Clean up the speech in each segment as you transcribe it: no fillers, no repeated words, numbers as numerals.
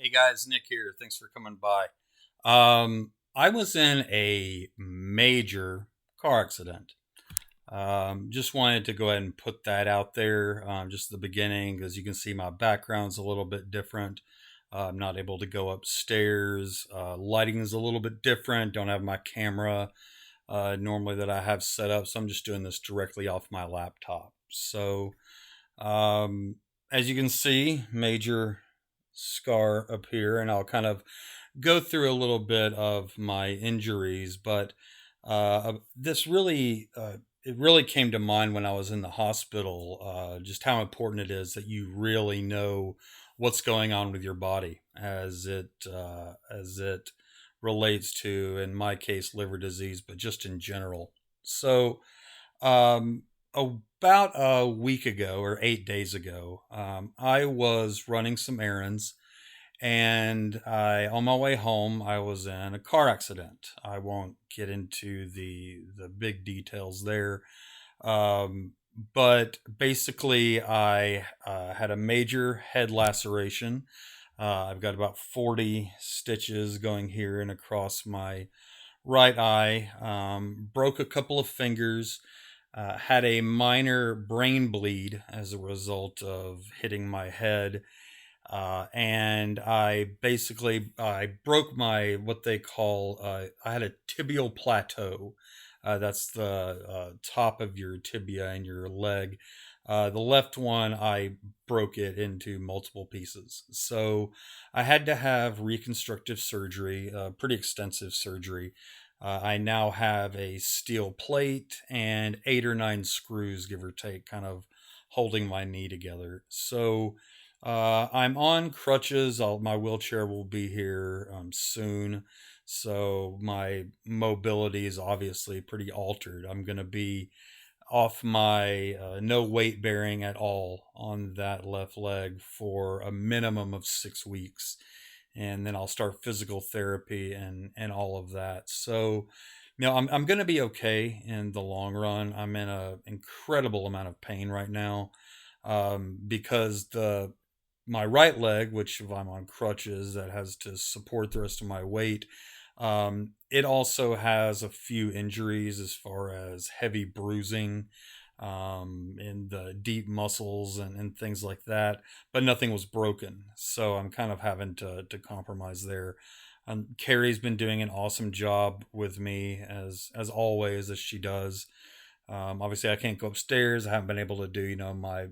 Hey guys, Nick here. Thanks for coming by. I was in a major car accident. Just wanted to go ahead and put that out there, just at the beginning, as you can see, my background's a little bit different. I'm not able to go upstairs. Lighting is a little bit different. Don't have my camera normally that I have set up, so I'm just doing this directly off my laptop. So, um, as you can see, major scar up here, and I'll kind of go through a little bit of my injuries. But this really, it really came to mind when I was in the hospital, just how important it is that you really know what's going on with your body as it relates to, in my case, liver disease, but just in general. So um, about a week ago or 8 days ago, I was running some errands, and on my way home, I was in a car accident. I won't get into the big details there, um, but basically, I had a major head laceration. I've got about 40 stitches going here and across my right eye. Broke a couple of fingers. Had a minor brain bleed as a result of hitting my head, and I broke my what they call I had a tibial plateau. That's the top of your tibia and your leg. The left one, I broke it into multiple pieces. So I had to have reconstructive surgery, pretty extensive surgery. I now have a steel plate and 8 or 9 screws, give or take, kind of holding my knee together. So I'm on crutches. My wheelchair will be here soon. So my mobility is obviously pretty altered. I'm going to be off my no weight bearing at all on that left leg for a minimum of 6 weeks. And then I'll start physical therapy and all of that. So, I'm going to be okay in the long run. I'm in a incredible amount of pain right now, because the my right leg, which if I'm on crutches, that has to support the rest of my weight. It also has a few injuries as far as heavy bruising in the deep muscles and things like that, but nothing was broken. So I'm kind of having to compromise there. Carrie's been doing an awesome job with me as always, as she does. Obviously, I can't go upstairs. I haven't been able to do, my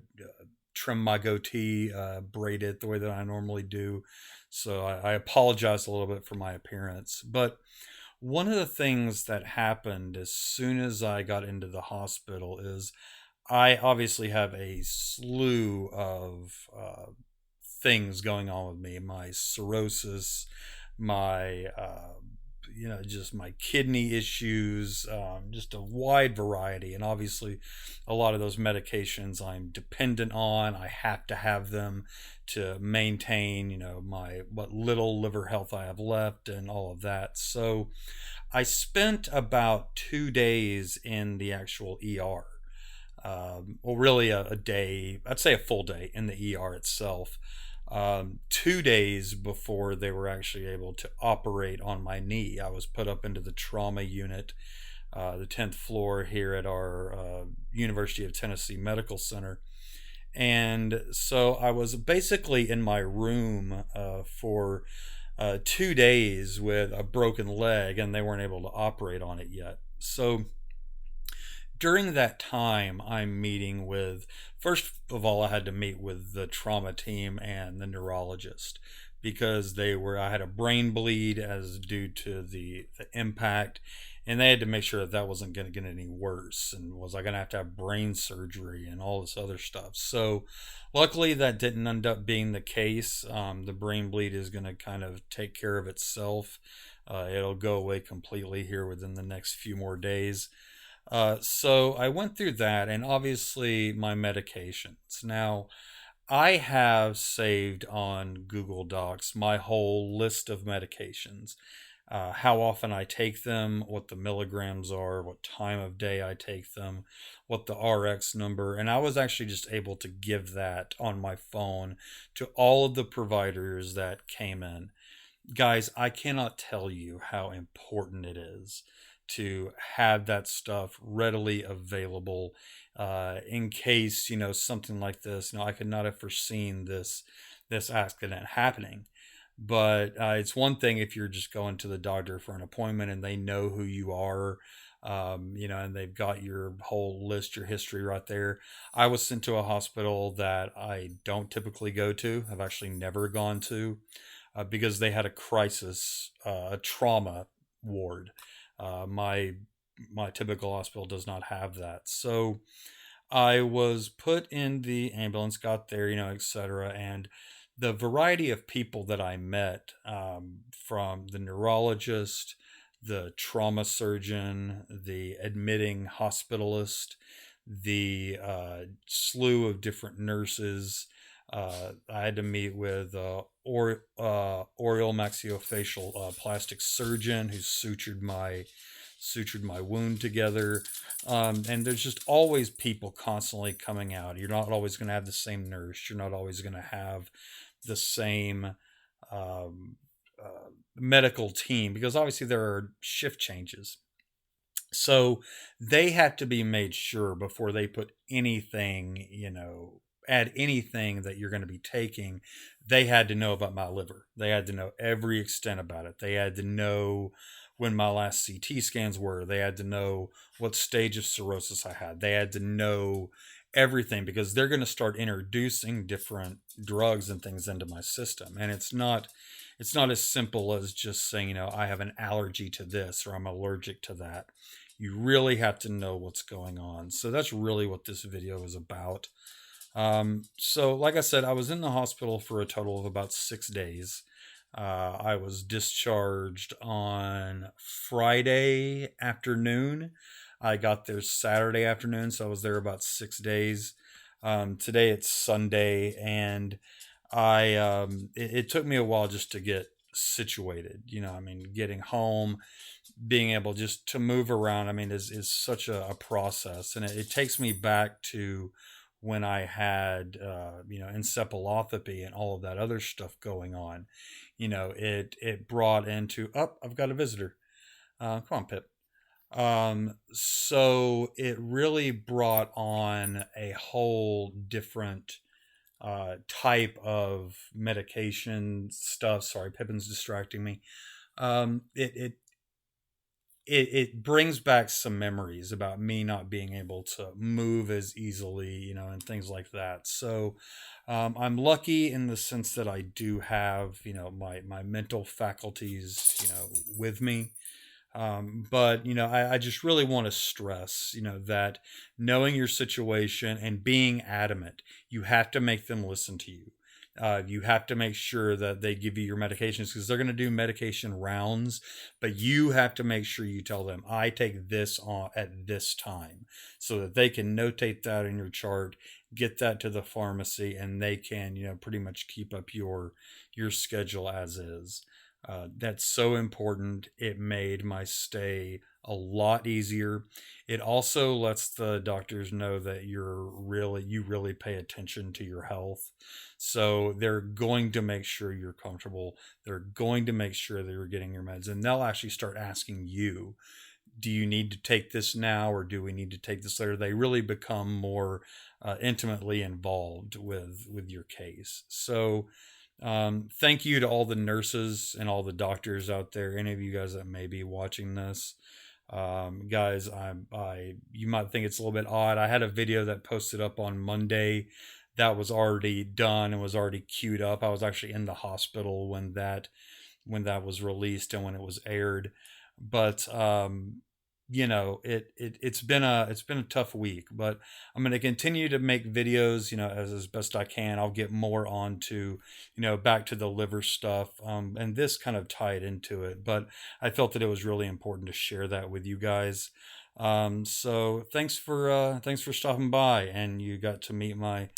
trim my goatee, braid it the way that I normally do. So I apologize a little bit for my appearance. But one of the things that happened as soon as I got into the hospital is I obviously have a slew of things going on with me. My cirrhosis, my just my kidney issues, just a wide variety. And obviously a lot of those medications I'm dependent on. I have to have them to maintain, my what little liver health I have left and all of that. So I spent about 2 days in the actual ER. Well, really a day, I'd say a full day in the ER itself. 2 days before they were actually able to operate on my knee, I was put up into the trauma unit, the 10th floor here at our University of Tennessee Medical Center. And so I was basically in my room for 2 days with a broken leg, and they weren't able to operate on it yet. So during that time, I'm meeting with, first of all, I had to meet with the trauma team and the neurologist, because I had a brain bleed as due to the impact, and they had to make sure that wasn't going to get any worse, and was I going to have brain surgery and all this other stuff. So luckily that didn't end up being the case. The brain bleed is going to kind of take care of itself. It'll go away completely here within the next few more days. So I went through that, and obviously my medications. Now, I have saved on Google Docs my whole list of medications. how often I take them, what the milligrams are, what time of day I take them, what the RX number, and I was actually just able to give that on my phone to all of the providers that came in. Guys, I cannot tell you how important it is to have that stuff readily available in case, something like this. I could not have foreseen this accident happening. But it's one thing if you're just going to the doctor for an appointment and they know who you are, and they've got your whole list, your history right there. I was sent to a hospital that I don't typically go to. I've actually never gone to because they had a crisis, a trauma ward. My typical hospital does not have that. So I was put in the ambulance, got there, etc. And the variety of people that I met, from the neurologist, the trauma surgeon, the admitting hospitalist, the slew of different nurses. I had to meet with oral maxillofacial plastic surgeon who sutured my wound together. And there's just always people constantly coming out. You're not always going to have the same nurse. You're not always going to have the same um, medical team because obviously there are shift changes. So they have to be made sure before they put anything, add anything that you're going to be taking. They had to know about my liver. They had to know every extent about it. They had to know when my last CT scans were. They had to know what stage of cirrhosis I had. They had to know everything because they're going to start introducing different drugs and things into my system. And it's not as simple as just saying, I have an allergy to this or I'm allergic to that. You really have to know what's going on. So that's really what this video is about. So, like I said, I was in the hospital for a total of about 6 days. I was discharged on Friday afternoon. I got there Saturday afternoon, so I was there about 6 days. Today it's Sunday, and it took me a while just to get situated. Getting home, being able just to move around, is such a process. And it takes me back to when I had, encephalopathy and all of that other stuff going on. It brought into, I've got a visitor. Come on, Pip. So it really brought on a whole different type of medication stuff. Sorry, Pippin's distracting me. It brings back some memories about me not being able to move as easily, and things like that. So I'm lucky in the sense that I do have, my mental faculties, with me. But I just really want to stress, that knowing your situation and being adamant, you have to make them listen to you. You have to make sure that they give you your medications because they're going to do medication rounds, but you have to make sure you tell them, I take this on at this time so that they can notate that in your chart, get that to the pharmacy, and they can, pretty much keep up your schedule as is. That's so important. It made my stay a lot easier. It also lets the doctors know that you really pay attention to your health. So they're going to make sure you're comfortable. They're going to make sure that you're getting your meds, and they'll actually start asking you, do you need to take this now or do we need to take this later? They really become more intimately involved with your case. So thank you to all the nurses and all the doctors out there. Any of you guys that may be watching this, guys, you might think it's a little bit odd. I had a video that posted up on Monday that was already done and was already queued up. I was actually in the hospital when that was released and when it was aired. But it's been a tough week, but I'm going to continue to make videos, as best I can. I'll get more onto, back to the liver stuff, and this kind of tied into it, but I felt that it was really important to share that with you guys. So thanks for stopping by, and you got to meet my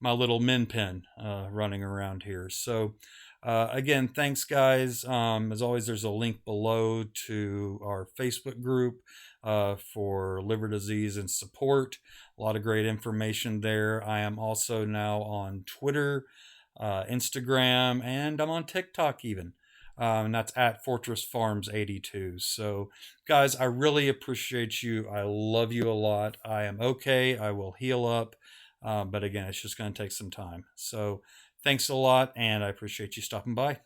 little min pin running around here. So again, thanks guys. As always, there's a link below to our Facebook group for liver disease and support. A lot of great information there. I am also now on Twitter, Instagram, and I'm on TikTok even. And that's at Fortress Farms 82. So, guys, I really appreciate you. I love you a lot. I am okay. I will heal up. But again, it's just going to take some time. So, thanks a lot, and I appreciate you stopping by.